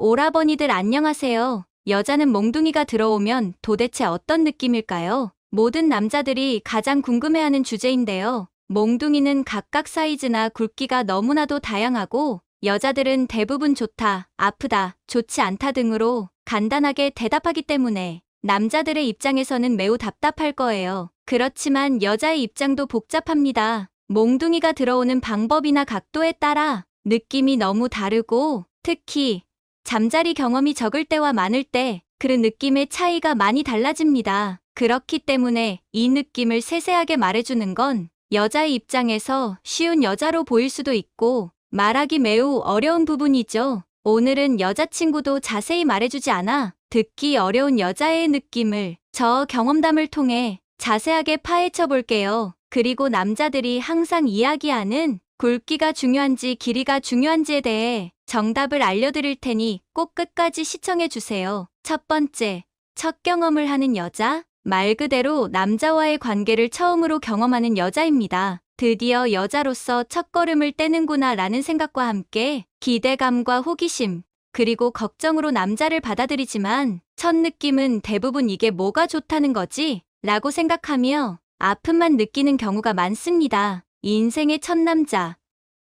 오라버니들 안녕하세요. 여자는 몽둥이가 들어오면 도대체 어떤 느낌일까요? 모든 남자들이 가장 궁금해하는 주제인데요. 몽둥이는 각각 사이즈나 굵기가 너무나도 다양하고 여자들은 대부분 좋다, 아프다, 좋지 않다 등으로 간단하게 대답하기 때문에 남자들의 입장에서는 매우 답답할 거예요. 그렇지만 여자의 입장도 복잡합니다. 몽둥이가 들어오는 방법이나 각도에 따라 느낌이 너무 다르고 특히 잠자리 경험이 적을 때와 많을 때 그 느낌의 차이가 많이 달라집니다. 그렇기 때문에 이 느낌을 세세하게 말해주는 건 여자의 입장에서 쉬운 여자로 보일 수도 있고 말하기 매우 어려운 부분이죠. 오늘은 여자친구도 자세히 말해주지 않아 듣기 어려운 여자의 느낌을 저 경험담을 통해 자세하게 파헤쳐 볼게요. 그리고 남자들이 항상 이야기하는 굵기가 중요한지 길이가 중요한지에 대해 정답을 알려드릴 테니 꼭 끝까지 시청해주세요. 첫 번째, 첫 경험을 하는 여자. 말 그대로 남자와의 관계를 처음으로 경험하는 여자입니다. 드디어 여자로서 첫걸음을 떼는구나 라는 생각과 함께 기대감과 호기심, 그리고 걱정으로 남자를 받아들이지만 첫 느낌은 대부분 이게 뭐가 좋다는 거지? 라고 생각하며 아픔만 느끼는 경우가 많습니다. 인생의 첫 남자,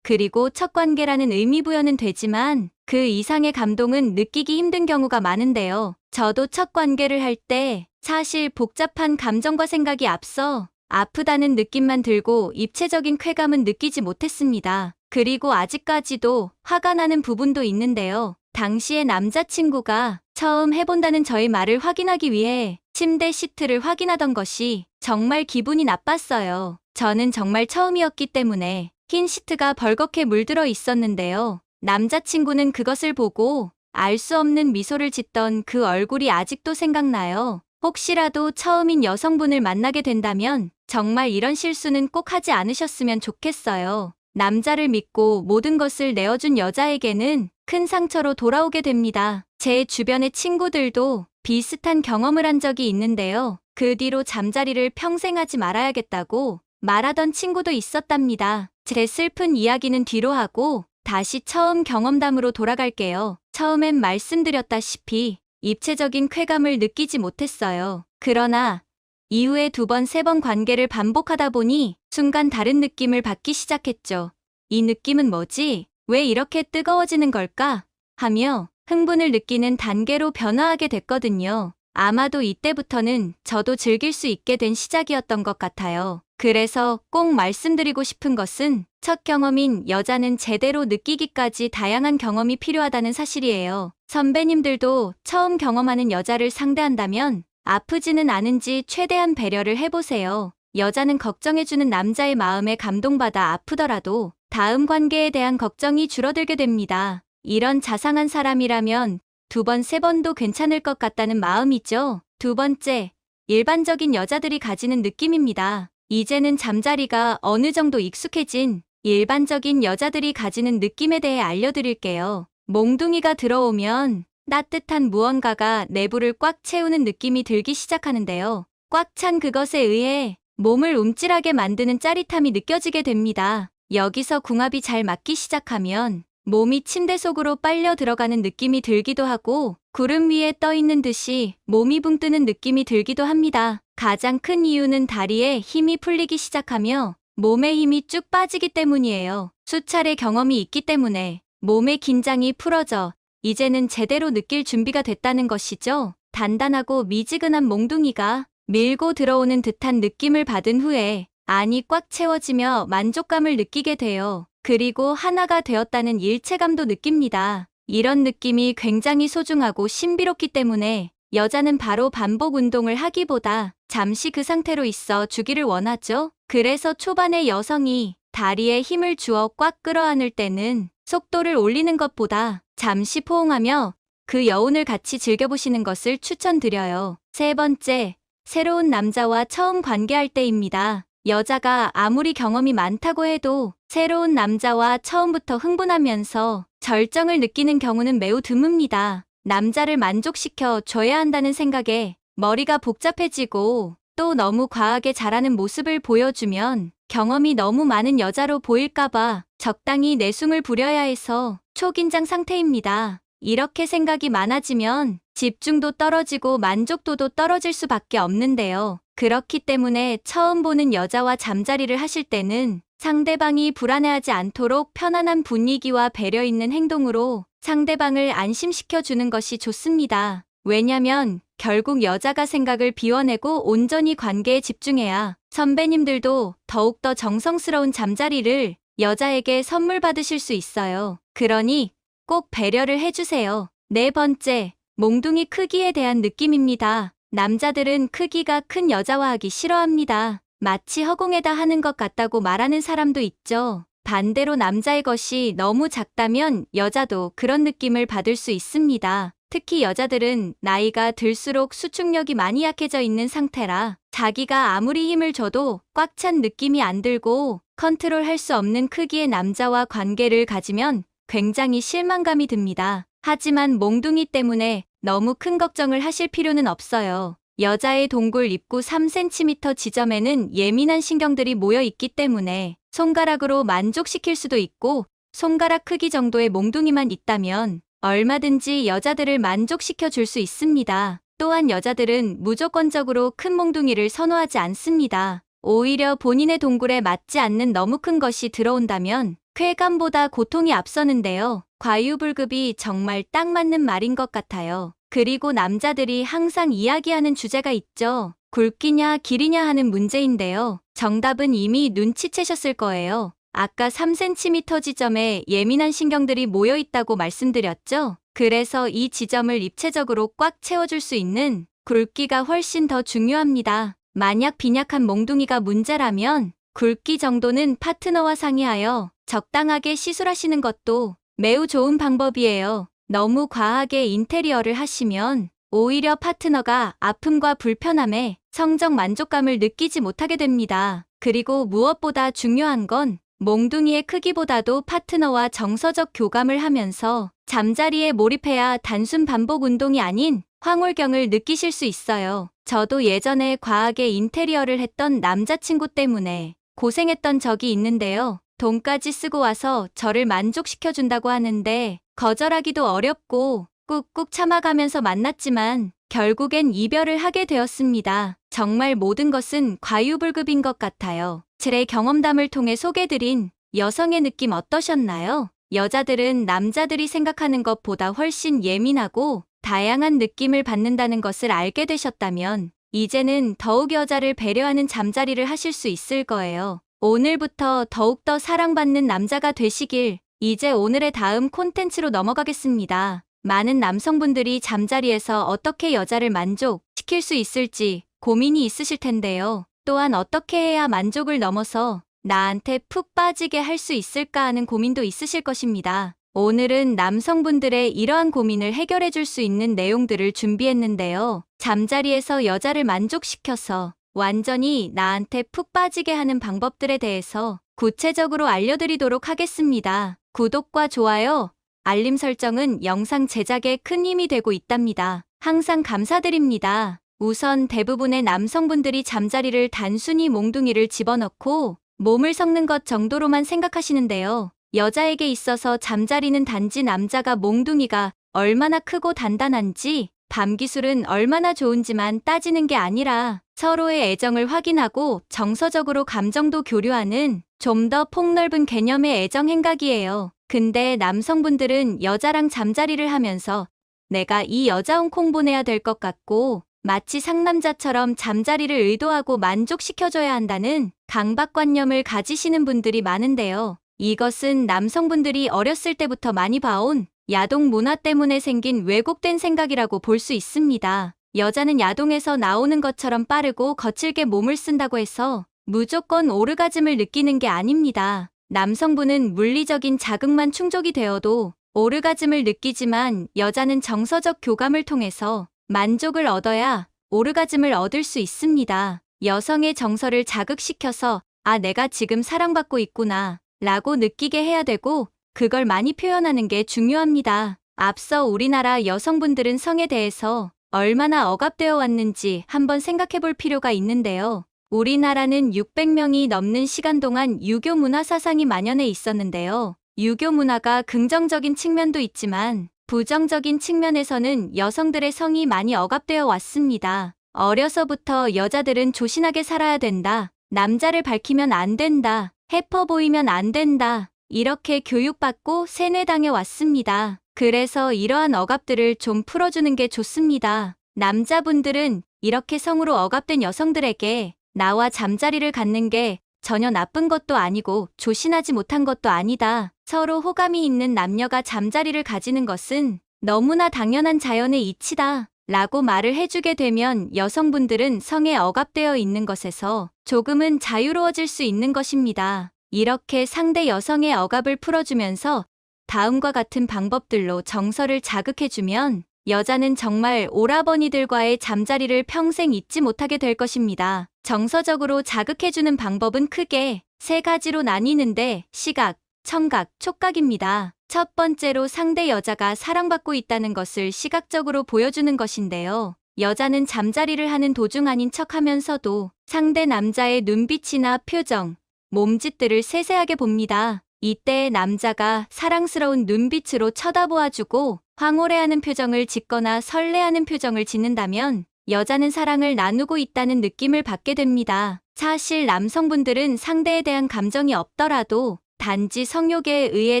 그리고 첫 관계라는 의미 부여는 되지만 그 이상의 감동은 느끼기 힘든 경우가 많은데요. 저도 첫 관계를 할 때 사실 복잡한 감정과 생각이 앞서 아프다는 느낌만 들고 입체적인 쾌감은 느끼지 못했습니다. 그리고 아직까지도 화가 나는 부분도 있는데요. 당시에 남자친구가 처음 해본다는 저의 말을 확인하기 위해 침대 시트를 확인하던 것이 정말 기분이 나빴어요. 저는 정말 처음이었기 때문에 흰 시트가 벌겋게 물들어 있었는데요. 남자친구는 그것을 보고 알 수 없는 미소를 짓던 그 얼굴이 아직도 생각나요. 혹시라도 처음인 여성분을 만나게 된다면 정말 이런 실수는 꼭 하지 않으셨으면 좋겠어요. 남자를 믿고 모든 것을 내어준 여자에게는 큰 상처로 돌아오게 됩니다. 제 주변의 친구들도 비슷한 경험을 한 적이 있는데요. 그 뒤로 잠자리를 평생 하지 말아야겠다고 말하던 친구도 있었답니다. 제 슬픈 이야기는 뒤로 하고 다시 처음 경험담으로 돌아갈게요. 처음엔 말씀드렸다시피 입체적인 쾌감을 느끼지 못했어요. 그러나 이후에 두 번, 세 번 관계를 반복하다 보니 순간 다른 느낌을 받기 시작했죠. 이 느낌은 뭐지? 왜 이렇게 뜨거워지는 걸까? 하며 흥분을 느끼는 단계로 변화하게 됐거든요. 아마도 이때부터는 저도 즐길 수 있게 된 시작이었던 것 같아요. 그래서 꼭 말씀드리고 싶은 것은 첫 경험인 여자는 제대로 느끼기까지 다양한 경험이 필요하다는 사실이에요. 선배님들도 처음 경험하는 여자를 상대한다면 아프지는 않은지 최대한 배려를 해보세요. 여자는 걱정해주는 남자의 마음에 감동받아 아프더라도 다음 관계에 대한 걱정이 줄어들게 됩니다. 이런 자상한 사람이라면 두 번, 세 번도 괜찮을 것 같다는 마음이죠. 두 번째, 일반적인 여자들이 가지는 느낌입니다. 이제는 잠자리가 어느 정도 익숙해진 일반적인 여자들이 가지는 느낌에 대해 알려드릴게요. 몽둥이가 들어오면 따뜻한 무언가가 내부를 꽉 채우는 느낌이 들기 시작하는데요. 꽉 찬 그것에 의해 몸을 움찔하게 만드는 짜릿함이 느껴지게 됩니다. 여기서 궁합이 잘 맞기 시작하면 몸이 침대 속으로 빨려 들어가는 느낌이 들기도 하고 구름 위에 떠 있는 듯이 몸이 붕 뜨는 느낌이 들기도 합니다. 가장 큰 이유는 다리에 힘이 풀리기 시작하며 몸에 힘이 쭉 빠지기 때문이에요. 수차례 경험이 있기 때문에 몸의 긴장이 풀어져 이제는 제대로 느낄 준비가 됐다는 것이죠. 단단하고 미지근한 몽둥이가 밀고 들어오는 듯한 느낌을 받은 후에 안이 꽉 채워지며 만족감을 느끼게 돼요. 그리고 하나가 되었다는 일체감도 느낍니다. 이런 느낌이 굉장히 소중하고 신비롭기 때문에 여자는 바로 반복 운동을 하기보다 잠시 그 상태로 있어 주기를 원하죠. 그래서 초반에 여성이 다리에 힘을 주어 꽉 끌어안을 때는 속도를 올리는 것보다 잠시 포옹하며 그 여운을 같이 즐겨보시는 것을 추천드려요. 세 번째, 새로운 남자와 처음 관계할 때입니다. 여자가 아무리 경험이 많다고 해도 새로운 남자와 처음부터 흥분하면서 절정을 느끼는 경우는 매우 드뭅니다. 남자를 만족시켜 줘야 한다는 생각에 머리가 복잡해지고 또 너무 과하게 잘하는 모습을 보여주면 경험이 너무 많은 여자로 보일까봐 적당히 내숭을 부려야 해서 초긴장 상태입니다. 이렇게 생각이 많아지면 집중도 떨어지고 만족도도 떨어질 수밖에 없는데요. 그렇기 때문에 처음 보는 여자와 잠자리를 하실 때는 상대방이 불안해하지 않도록 편안한 분위기와 배려 있는 행동으로 상대방을 안심시켜 주는 것이 좋습니다. 왜냐면 결국 여자가 생각을 비워내고 온전히 관계에 집중해야 선배님들도 더욱더 정성스러운 잠자리를 여자에게 선물 받으실 수 있어요. 그러니 꼭 배려를 해주세요. 네 번째, 몽둥이 크기에 대한 느낌입니다. 남자들은 크기가 큰 여자와 하기 싫어합니다. 마치 허공에다 하는 것 같다고 말하는 사람도 있죠. 반대로 남자의 것이 너무 작다면 여자도 그런 느낌을 받을 수 있습니다. 특히 여자들은 나이가 들수록 수축력이 많이 약해져 있는 상태라 자기가 아무리 힘을 줘도 꽉 찬 느낌이 안 들고 컨트롤할 수 없는 크기의 남자와 관계를 가지면 굉장히 실망감이 듭니다. 하지만 몽둥이 때문에 너무 큰 걱정을 하실 필요는 없어요. 여자의 동굴 입구 3cm 지점에는 예민한 신경들이 모여 있기 때문에 손가락으로 만족시킬 수도 있고 손가락 크기 정도의 몽둥이만 있다면 얼마든지 여자들을 만족시켜 줄 수 있습니다. 또한 여자들은 무조건적으로 큰 몽둥이를 선호하지 않습니다. 오히려 본인의 동굴에 맞지 않는 너무 큰 것이 들어온다면 쾌감보다 고통이 앞서는데요. 과유불급이 정말 딱 맞는 말인 것 같아요. 그리고 남자들이 항상 이야기하는 주제가 있죠. 굵기냐 길이냐 하는 문제인데요. 정답은 이미 눈치채셨을 거예요. 아까 3cm 지점에 예민한 신경들이 모여 있다고 말씀드렸죠? 그래서 이 지점을 입체적으로 꽉 채워줄 수 있는 굵기가 훨씬 더 중요합니다. 만약 빈약한 몽둥이가 문제라면 굵기 정도는 파트너와 상의하여 적당하게 시술하시는 것도 매우 좋은 방법이에요. 너무 과하게 인테리어를 하시면 오히려 파트너가 아픔과 불편함에 성적 만족감을 느끼지 못하게 됩니다. 그리고 무엇보다 중요한 건 몽둥이의 크기보다도 파트너와 정서적 교감을 하면서 잠자리에 몰입해야 단순 반복 운동이 아닌 황홀경을 느끼실 수 있어요. 저도 예전에 과하게 인테리어를 했던 남자친구 때문에 고생했던 적이 있는데요. 돈까지 쓰고 와서 저를 만족시켜준다고 하는데 거절하기도 어렵고 꾹꾹 참아가면서 만났지만 결국엔 이별을 하게 되었습니다. 정말 모든 것은 과유불급인 것 같아요. 제 경험담을 통해 소개드린 여성의 느낌 어떠셨나요? 여자들은 남자들이 생각하는 것보다 훨씬 예민하고 다양한 느낌을 받는다는 것을 알게 되셨다면 이제는 더욱 여자를 배려하는 잠자리를 하실 수 있을 거예요. 오늘부터 더욱더 사랑받는 남자가 되시길. 이제 오늘의 다음 콘텐츠로 넘어가겠습니다. 많은 남성분들이 잠자리에서 어떻게 여자를 만족시킬 수 있을지 고민이 있으실 텐데요. 또한 어떻게 해야 만족을 넘어서 나한테 푹 빠지게 할 수 있을까 하는 고민도 있으실 것입니다. 오늘은 남성분들의 이러한 고민을 해결해 줄 수 있는 내용들을 준비했는데요. 잠자리에서 여자를 만족시켜서 완전히 나한테 푹 빠지게 하는 방법들에 대해서 구체적으로 알려드리도록 하겠습니다. 구독과 좋아요, 알림 설정은 영상 제작에 큰 힘이 되고 있답니다. 항상 감사드립니다. 우선 대부분의 남성분들이 잠자리를 단순히 몽둥이를 집어넣고 몸을 섞는 것 정도로만 생각하시는데요. 여자에게 있어서 잠자리는 단지 남자가 몽둥이가 얼마나 크고 단단한지, 밤기술은 얼마나 좋은지만 따지는 게 아니라 서로의 애정을 확인하고 정서적으로 감정도 교류하는 좀 더 폭넓은 개념의 애정 행각이에요. 근데 남성분들은 여자랑 잠자리를 하면서 내가 이 여자온 콩 보내야 될 것 같고 마치 상남자처럼 잠자리를 의도하고 만족시켜줘야 한다는 강박관념을 가지시는 분들이 많은데요. 이것은 남성분들이 어렸을 때부터 많이 봐온 야동 문화 때문에 생긴 왜곡된 생각이라고 볼 수 있습니다. 여자는 야동에서 나오는 것처럼 빠르고 거칠게 몸을 쓴다고 해서 무조건 오르가즘을 느끼는 게 아닙니다. 남성분은 물리적인 자극만 충족이 되어도 오르가즘을 느끼지만 여자는 정서적 교감을 통해서 만족을 얻어야 오르가즘을 얻을 수 있습니다. 여성의 정서를 자극시켜서 아, 내가 지금 사랑받고 있구나 라고 느끼게 해야 되고 그걸 많이 표현하는 게 중요합니다. 앞서 우리나라 여성분들은 성에 대해서 얼마나 억압되어 왔는지 한번 생각해 볼 필요가 있는데요. 우리나라는 600명이 넘는 시간 동안 유교 문화 사상이 만연해 있었는데요. 유교 문화가 긍정적인 측면도 있지만 부정적인 측면에서는 여성들의 성이 많이 억압되어 왔습니다. 어려서부터 여자들은 조신하게 살아야 된다. 남자를 밝히면 안 된다. 해퍼 보이면 안 된다. 이렇게 교육받고 세뇌당해 왔습니다. 그래서 이러한 억압들을 좀 풀어주는 게 좋습니다. 남자분들은 이렇게 성으로 억압된 여성들에게 나와 잠자리를 갖는 게 전혀 나쁜 것도 아니고 조신하지 못한 것도 아니다. 서로 호감이 있는 남녀가 잠자리를 가지는 것은 너무나 당연한 자연의 이치다. 라고 말을 해주게 되면 여성분들은 성에 억압되어 있는 것에서 조금은 자유로워질 수 있는 것입니다. 이렇게 상대 여성의 억압을 풀어주면서 다음과 같은 방법들로 정서를 자극해주면 여자는 정말 오라버니들과의 잠자리를 평생 잊지 못하게 될 것입니다. 정서적으로 자극해주는 방법은 크게 3가지로 나뉘는데 시각, 청각, 촉각입니다. 첫 번째로 상대 여자가 사랑받고 있다는 것을 시각적으로 보여주는 것인데요. 여자는 잠자리를 하는 도중 아닌 척 하면서도 상대 남자의 눈빛이나 표정, 몸짓들을 세세하게 봅니다. 이때 남자가 사랑스러운 눈빛으로 쳐다보아주고 황홀해하는 표정을 짓거나 설레하는 표정을 짓는다면 여자는 사랑을 나누고 있다는 느낌을 받게 됩니다. 사실 남성분들은 상대에 대한 감정이 없더라도 단지 성욕에 의해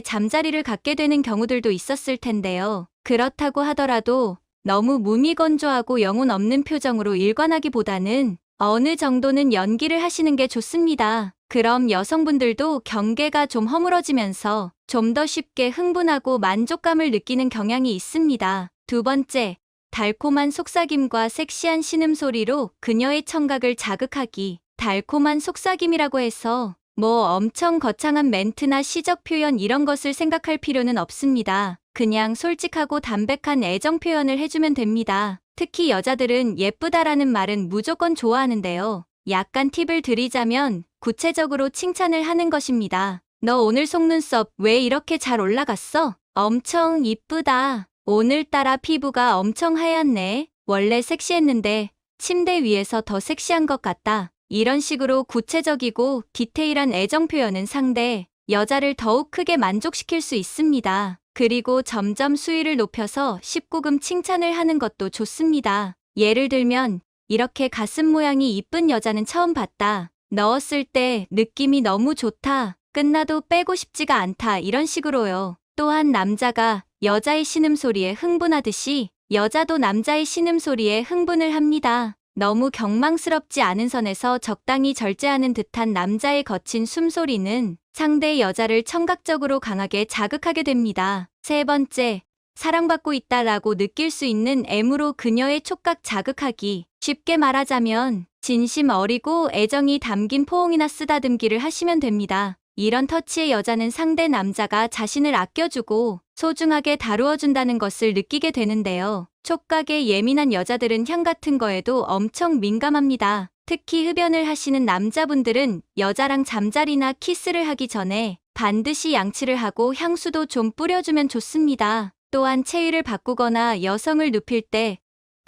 잠자리를 갖게 되는 경우들도 있었을 텐데요. 그렇다고 하더라도 너무 무미건조하고 영혼 없는 표정으로 일관하기보다는 어느 정도는 연기를 하시는 게 좋습니다. 그럼 여성분들도 경계가 좀 허물어지면서 좀 더 쉽게 흥분하고 만족감을 느끼는 경향이 있습니다. 두 번째, 달콤한 속삭임과 섹시한 신음소리로 그녀의 청각을 자극하기. 달콤한 속삭임이라고 해서 엄청 거창한 멘트나 시적 표현 이런 것을 생각할 필요는 없습니다. 그냥 솔직하고 담백한 애정 표현을 해주면 됩니다. 특히 여자들은 예쁘다라는 말은 무조건 좋아하는데요. 약간 팁을 드리자면 구체적으로 칭찬을 하는 것입니다. 너 오늘 속눈썹 왜 이렇게 잘 올라갔어? 엄청 이쁘다. 오늘따라 피부가 엄청 하얗네. 원래 섹시했는데 침대 위에서 더 섹시한 것 같다. 이런 식으로 구체적이고 디테일한 애정 표현은 상대 여자를 더욱 크게 만족시킬 수 있습니다. 그리고 점점 수위를 높여서 19금 칭찬을 하는 것도 좋습니다. 예를 들면 이렇게 가슴 모양이 이쁜 여자는 처음 봤다. 넣었을 때 느낌이 너무 좋다. 끝나도 빼고 싶지가 않다. 이런 식으로요. 또한 남자가 여자의 신음소리에 흥분하듯이 여자도 남자의 신음소리에 흥분을 합니다. 너무 경망스럽지 않은 선에서 적당히 절제하는 듯한 남자의 거친 숨소리는 상대 여자를 청각적으로 강하게 자극하게 됩니다. 세 번째, 사랑받고 있다라고 느낄 수 있는 M으로 그녀의 촉각 자극하기. 쉽게 말하자면 진심 어리고 애정이 담긴 포옹이나 쓰다듬기를 하시면 됩니다. 이런 터치의 여자는 상대 남자가 자신을 아껴주고 소중하게 다루어준다는 것을 느끼게 되는데요. 촉각에 예민한 여자들은 향 같은 거에도 엄청 민감합니다. 특히 흡연을 하시는 남자분들은 여자랑 잠자리나 키스를 하기 전에 반드시 양치를 하고 향수도 좀 뿌려주면 좋습니다. 또한 체위를 바꾸거나 여성을 눕힐 때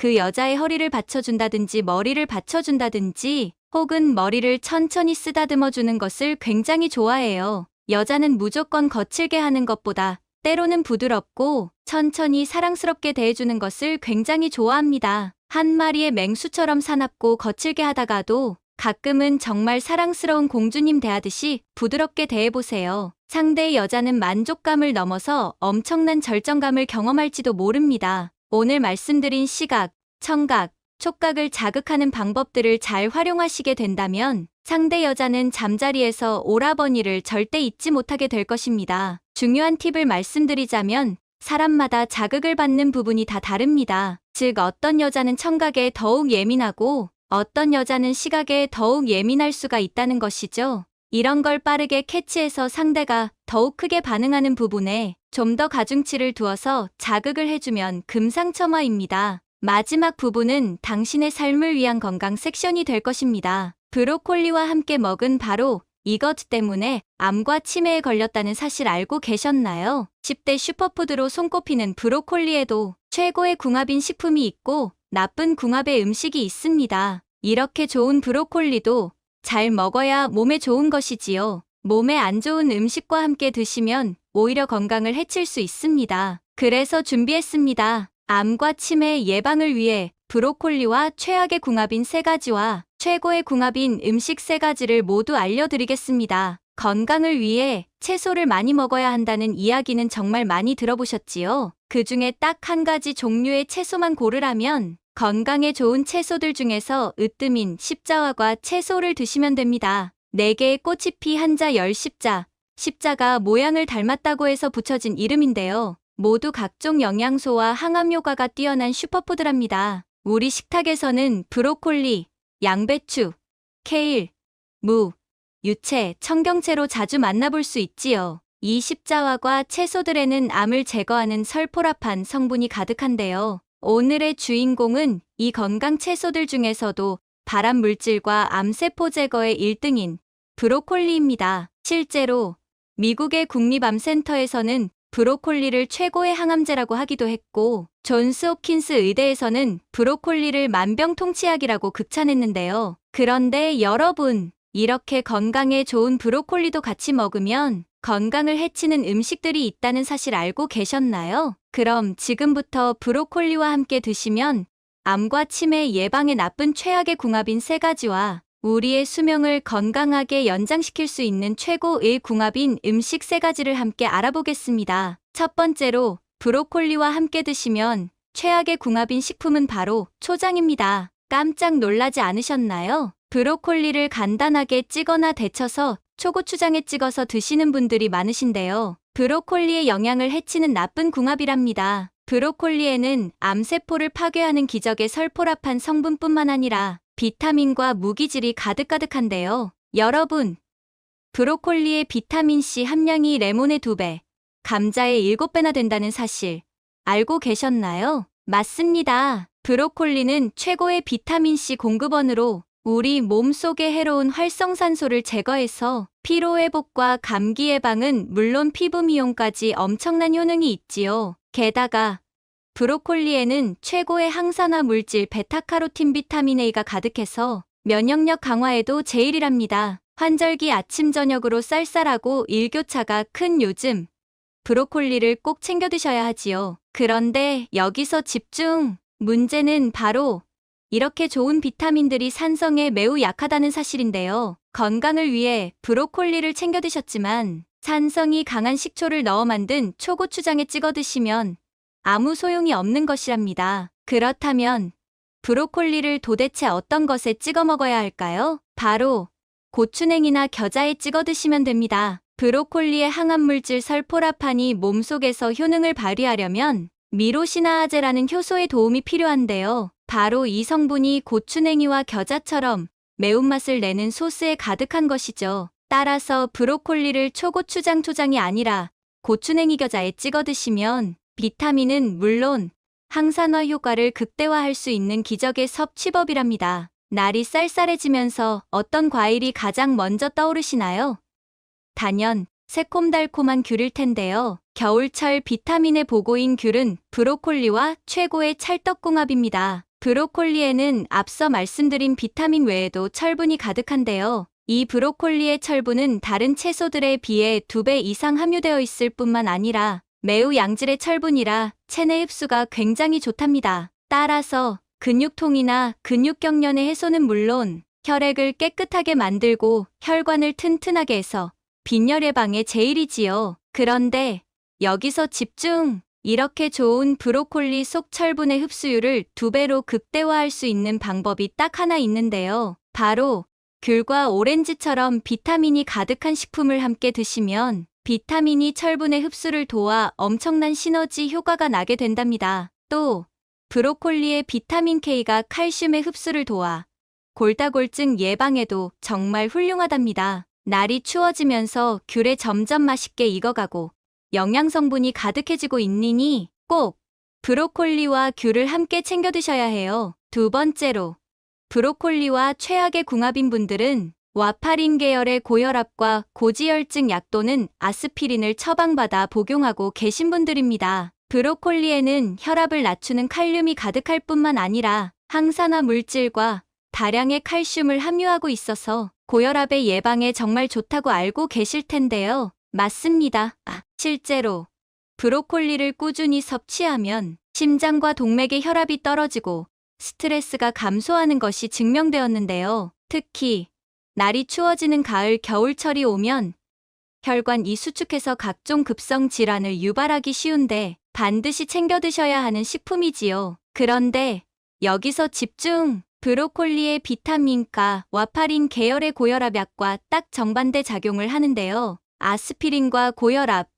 그 여자의 허리를 받쳐준다든지 머리를 받쳐준다든지 혹은 머리를 천천히 쓰다듬어주는 것을 굉장히 좋아해요. 여자는 무조건 거칠게 하는 것보다 때로는 부드럽고 천천히 사랑스럽게 대해주는 것을 굉장히 좋아합니다. 한 마리의 맹수처럼 사납고 거칠게 하다가도 가끔은 정말 사랑스러운 공주님 대하듯이 부드럽게 대해보세요. 상대의 여자는 만족감을 넘어서 엄청난 절정감을 경험할지도 모릅니다. 오늘 말씀드린 시각, 청각, 촉각을 자극하는 방법들을 잘 활용하시게 된다면 상대 여자는 잠자리에서 오라버니를 절대 잊지 못하게 될 것입니다. 중요한 팁을 말씀드리자면 사람마다 자극을 받는 부분이 다 다릅니다. 즉 어떤 여자는 청각에 더욱 예민하고 어떤 여자는 시각에 더욱 예민할 수가 있다는 것이죠. 이런 걸 빠르게 캐치해서 상대가 더욱 크게 반응하는 부분에 좀 더 가중치를 두어서 자극을 해주면 금상첨화입니다. 마지막 부분은 당신의 삶을 위한 건강 섹션이 될 것입니다. 브로콜리와 함께 먹은 바로 이것 때문에 암과 치매에 걸렸다는 사실 알고 계셨나요? 10대 슈퍼푸드로 손꼽히는 브로콜리에도 최고의 궁합인 식품이 있고 나쁜 궁합의 음식이 있습니다. 이렇게 좋은 브로콜리도 잘 먹어야 몸에 좋은 것이지요. 몸에 안 좋은 음식과 함께 드시면 오히려 건강을 해칠 수 있습니다. 그래서 준비했습니다. 암과 치매 예방을 위해 브로콜리와 최악의 궁합인 3가지와 최고의 궁합인 음식 3가지를 모두 알려드리겠습니다. 건강을 위해 채소를 많이 먹어야 한다는 이야기는 정말 많이 들어보셨지요? 그 중에 딱 한 가지 종류의 채소만 고르라면 건강에 좋은 채소들 중에서 으뜸인 십자화과 채소를 드시면 됩니다. 4개의 꽃이 피 한자 10십자, 십자가 모양을 닮았다고 해서 붙여진 이름인데요. 모두 각종 영양소와 항암 효과가 뛰어난 슈퍼푸드랍니다. 우리 식탁에서는 브로콜리, 양배추, 케일, 무, 유채, 청경채로 자주 만나볼 수 있지요. 이 십자화과 채소들에는 암을 제거하는 설포라판 성분이 가득한데요. 오늘의 주인공은 이 건강 채소들 중에서도 발암 물질과 암세포 제거의 1등인 브로콜리입니다. 실제로 미국의 국립암센터에서는 브로콜리를 최고의 항암제라고 하기도 했고, 존스 홉킨스 의대에서는 브로콜리를 만병통치약이라고 극찬했는데요. 그런데 여러분, 이렇게 건강에 좋은 브로콜리도 같이 먹으면 건강을 해치는 음식들이 있다는 사실 알고 계셨나요? 그럼 지금부터 브로콜리와 함께 드시면 암과 치매 예방에 나쁜 최악의 궁합인 3가지와 우리의 수명을 건강하게 연장시킬 수 있는 최고의 궁합인 음식 3가지를 함께 알아보겠습니다. 첫 번째로 브로콜리와 함께 드시면 최악의 궁합인 식품은 바로 초장입니다. 깜짝 놀라지 않으셨나요? 브로콜리를 간단하게 찌거나 데쳐서 초고추장에 찍어서 드시는 분들이 많으신데요. 브로콜리의 영양을 해치는 나쁜 궁합이랍니다. 브로콜리에는 암세포를 파괴하는 기적의 설포라판 성분뿐만 아니라 비타민과 무기질이 가득가득한데요. 여러분, 브로콜리의 비타민C 함량이 레몬의 2배, 감자의 7배나 된다는 사실 알고 계셨나요? 맞습니다. 브로콜리는 최고의 비타민C 공급원으로 우리 몸속의 해로운 활성산소를 제거해서 피로회복과 감기 예방은 물론 피부 미용까지 엄청난 효능이 있지요. 게다가 브로콜리에는 최고의 항산화 물질 베타카로틴 비타민 A가 가득해서 면역력 강화에도 제일이랍니다. 환절기 아침 저녁으로 쌀쌀하고 일교차가 큰 요즘, 브로콜리를 꼭 챙겨 드셔야 하지요. 그런데 여기서 집중! 문제는 바로 이렇게 좋은 비타민들이 산성에 매우 약하다는 사실인데요. 건강을 위해 브로콜리를 챙겨 드셨지만 산성이 강한 식초를 넣어 만든 초고추장에 찍어 드시면 아무 소용이 없는 것이랍니다. 그렇다면 브로콜리를 도대체 어떤 것에 찍어 먹어야 할까요? 바로 고추냉이나 겨자에 찍어 드시면 됩니다. 브로콜리의 항암물질 설포라판이 몸속에서 효능을 발휘하려면 미로시나아제라는 효소의 도움이 필요한데요. 바로 이 성분이 고추냉이와 겨자처럼 매운맛을 내는 소스에 가득한 것이죠. 따라서 브로콜리를 초고추장이 아니라 고추냉이 겨자에 찍어 드시면 비타민은 물론 항산화 효과를 극대화할 수 있는 기적의 섭취법이랍니다. 날이 쌀쌀해지면서 어떤 과일이 가장 먼저 떠오르시나요? 단연 새콤달콤한 귤일 텐데요. 겨울철 비타민의 보고인 귤은 브로콜리와 최고의 찰떡궁합입니다. 브로콜리에는 앞서 말씀드린 비타민 외에도 철분이 가득한데요. 이 브로콜리의 철분은 다른 채소들에 비해 2배 이상 함유되어 있을 뿐만 아니라 매우 양질의 철분이라 체내 흡수가 굉장히 좋답니다. 따라서 근육통이나 근육경련의 해소는 물론 혈액을 깨끗하게 만들고 혈관을 튼튼하게 해서 빈혈 예방에 제일이지요. 그런데 여기서 집중! 이렇게 좋은 브로콜리 속 철분의 흡수율을 2배로 극대화할 수 있는 방법이 딱 하나 있는데요. 바로 귤과 오렌지처럼 비타민이 가득한 식품을 함께 드시면 비타민이 철분의 흡수를 도와 엄청난 시너지 효과가 나게 된답니다. 또 브로콜리의 비타민 K가 칼슘의 흡수를 도와 골다골증 예방에도 정말 훌륭하답니다. 날이 추워지면서 귤에 점점 맛있게 익어가고 영양성분이 가득해지고 있으니 꼭 브로콜리와 귤을 함께 챙겨 드셔야 해요. 두 번째로, 브로콜리와 최악의 궁합인 분들은 와파린 계열의 고혈압과 고지혈증 약 또는 아스피린을 처방받아 복용하고 계신 분들입니다. 브로콜리에는 혈압을 낮추는 칼륨이 가득할 뿐만 아니라 항산화 물질과 다량의 칼슘을 함유하고 있어서 고혈압의 예방에 정말 좋다고 알고 계실 텐데요. 맞습니다. 실제로 브로콜리를 꾸준히 섭취하면 심장과 동맥의 혈압이 떨어지고 스트레스가 감소하는 것이 증명되었는데요. 특히 날이 추워지는 가을, 겨울철이 오면 혈관이 수축해서 각종 급성 질환을 유발하기 쉬운데 반드시 챙겨 드셔야 하는 식품이지요. 그런데 여기서 집중! 브로콜리의 비타민과 와파린 계열의 고혈압약과 딱 정반대 작용을 하는데요. 아스피린과 고혈압,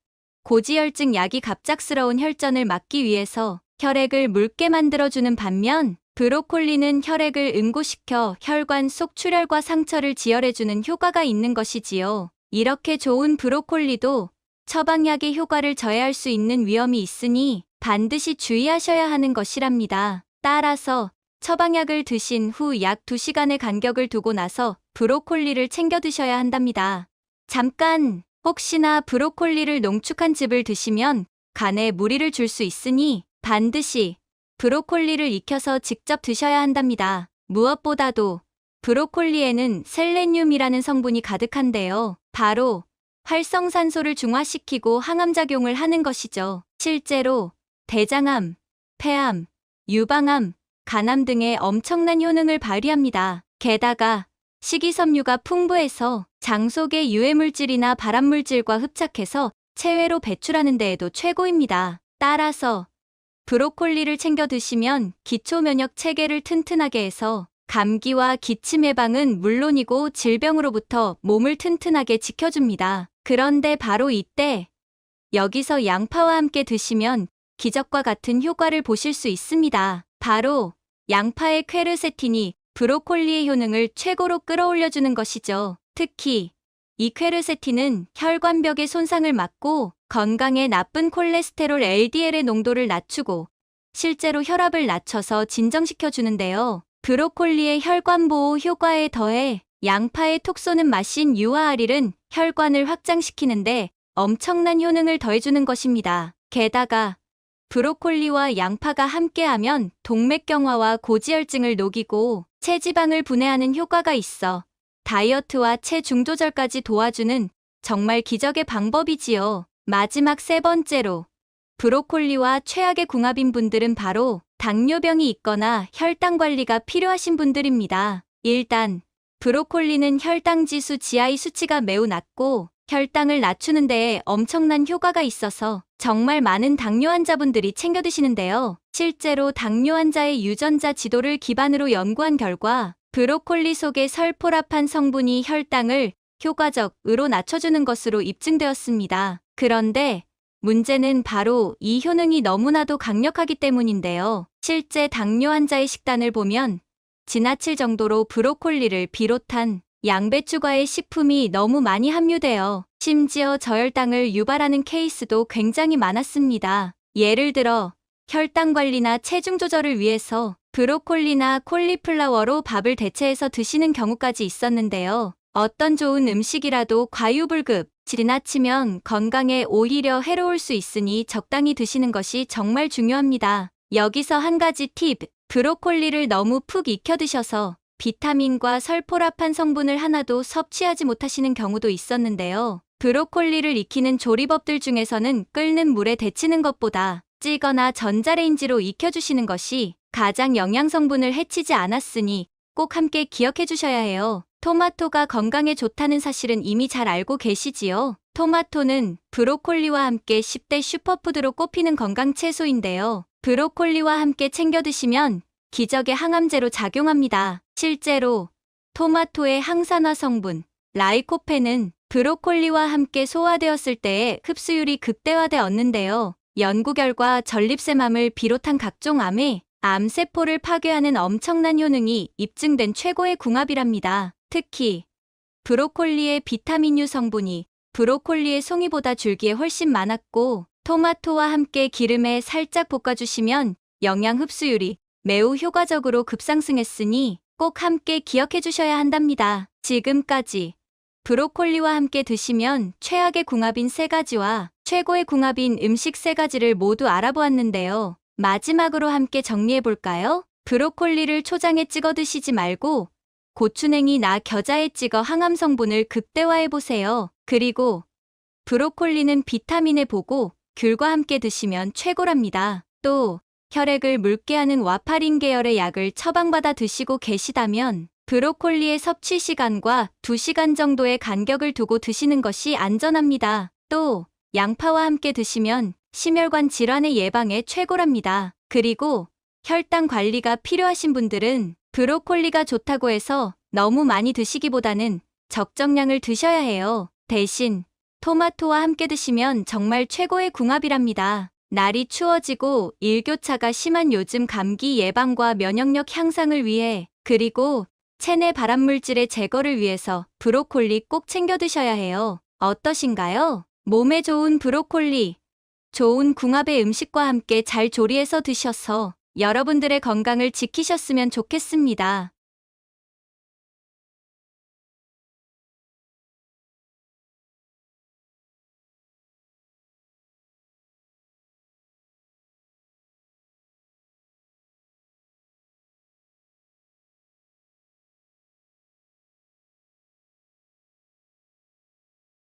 고지혈증 약이 갑작스러운 혈전을 막기 위해서 혈액을 묽게 만들어주는 반면 브로콜리는 혈액을 응고시켜 혈관 속 출혈과 상처를 지혈해주는 효과가 있는 것이지요. 이렇게 좋은 브로콜리도 처방약의 효과를 저해할 수 있는 위험이 있으니 반드시 주의하셔야 하는 것이랍니다. 따라서 처방약을 드신 후 약 2시간의 간격을 두고 나서 브로콜리를 챙겨 드셔야 한답니다. 잠깐! 혹시나 브로콜리를 농축한 즙을 드시면 간에 무리를 줄 수 있으니 반드시 브로콜리를 익혀서 직접 드셔야 한답니다. 무엇보다도 브로콜리에는 셀레늄이라는 성분이 가득한데요. 바로 활성산소를 중화시키고 항암작용을 하는 것이죠. 실제로 대장암, 폐암, 유방암, 간암 등의 엄청난 효능을 발휘합니다. 게다가 식이섬유가 풍부해서 장 속의 유해물질이나 발암물질과 흡착해서 체외로 배출하는 데에도 최고입니다. 따라서 브로콜리를 챙겨 드시면 기초면역 체계를 튼튼하게 해서 감기와 기침 예방은 물론이고 질병으로부터 몸을 튼튼하게 지켜줍니다. 그런데 바로 이때 여기서 양파와 함께 드시면 기적과 같은 효과를 보실 수 있습니다. 바로 양파의 퀘르세틴이 브로콜리의 효능을 최고로 끌어올려주는 것이죠. 특히 이 퀘르세틴은 혈관벽의 손상을 막고 건강에 나쁜 콜레스테롤 LDL의 농도를 낮추고 실제로 혈압을 낮춰서 진정시켜주는데요. 브로콜리의 혈관보호 효과에 더해 양파의 톡 쏘는 맛인 유화알일은 혈관을 확장시키는데 엄청난 효능을 더해주는 것입니다. 게다가 브로콜리와 양파가 함께하면 동맥경화와 고지혈증을 녹이고 체지방을 분해하는 효과가 있어 다이어트와 체중 조절까지 도와주는 정말 기적의 방법이지요. 마지막 세 번째로 브로콜리와 최악의 궁합인 분들은 바로 당뇨병이 있거나 혈당 관리가 필요하신 분들입니다. 일단 브로콜리는 혈당 지수 GI 수치가 매우 낮고 혈당을 낮추는 데에 엄청난 효과가 있어서 정말 많은 당뇨 환자분들이 챙겨 드시는데요. 실제로 당뇨 환자의 유전자 지도를 기반으로 연구한 결과 브로콜리 속의 설포라판 성분이 혈당을 효과적으로 낮춰주는 것으로 입증되었습니다. 그런데 문제는 바로 이 효능이 너무나도 강력하기 때문인데요. 실제 당뇨 환자의 식단을 보면 지나칠 정도로 브로콜리를 비롯한 양배추과의 식품이 너무 많이 함유되어 심지어 저혈당을 유발하는 케이스도 굉장히 많았습니다. 예를 들어 혈당 관리나 체중 조절을 위해서 브로콜리나 콜리플라워로 밥을 대체해서 드시는 경우까지 있었는데요. 어떤 좋은 음식이라도 과유불급, 지나치면 건강에 오히려 해로울 수 있으니 적당히 드시는 것이 정말 중요합니다. 여기서 한 가지 팁, 브로콜리를 너무 푹 익혀 드셔서 비타민과 설포라판 성분을 하나도 섭취하지 못하시는 경우도 있었는데요. 브로콜리를 익히는 조리법들 중에서는 끓는 물에 데치는 것보다 찌거나 전자레인지로 익혀주시는 것이 가장 영양 성분을 해치지 않았으니 꼭 함께 기억해 주셔야 해요. 토마토가 건강에 좋다는 사실은 이미 잘 알고 계시지요? 토마토는 브로콜리와 함께 10대 슈퍼푸드로 꼽히는 건강 채소인데요. 브로콜리와 함께 챙겨 드시면 기적의 항암제로 작용합니다. 실제로 토마토의 항산화 성분 라이코펜은 브로콜리와 함께 소화되었을 때의 흡수율이 극대화되었는데요. 연구 결과 전립선암을 비롯한 각종 암에 암세포를 파괴하는 엄청난 효능이 입증된 최고의 궁합이랍니다. 특히 브로콜리의 비타민U 성분이 브로콜리의 송이보다 줄기에 훨씬 많았고 토마토와 함께 기름에 살짝 볶아주시면 영양 흡수율이 매우 효과적으로 급상승했으니 꼭 함께 기억해 주셔야 한답니다. 지금까지 브로콜리와 함께 드시면 최악의 궁합인 3가지와 최고의 궁합인 음식 3가지를 모두 알아보았는데요. 마지막으로 함께 정리해 볼까요? 브로콜리를 초장에 찍어 드시지 말고 고추냉이나 겨자에 찍어 항암 성분을 극대화해 보세요. 그리고 브로콜리는 비타민에 보고 귤과 함께 드시면 최고랍니다. 또 혈액을 묽게 하는 와파린 계열의 약을 처방받아 드시고 계시다면 브로콜리의 섭취 시간과 2시간 정도의 간격을 두고 드시는 것이 안전합니다. 또 양파와 함께 드시면 심혈관 질환의 예방에 최고랍니다. 그리고 혈당 관리가 필요하신 분들은 브로콜리가 좋다고 해서 너무 많이 드시기보다는 적정량을 드셔야 해요. 대신 토마토와 함께 드시면 정말 최고의 궁합이랍니다. 날이 추워지고 일교차가 심한 요즘 감기 예방과 면역력 향상을 위해 그리고 체내 발암물질의 제거를 위해서 브로콜리 꼭 챙겨 드셔야 해요. 어떠신가요? 몸에 좋은 브로콜리, 좋은 궁합의 음식과 함께 잘 조리해서 드셔서 여러분들의 건강을 지키셨으면 좋겠습니다.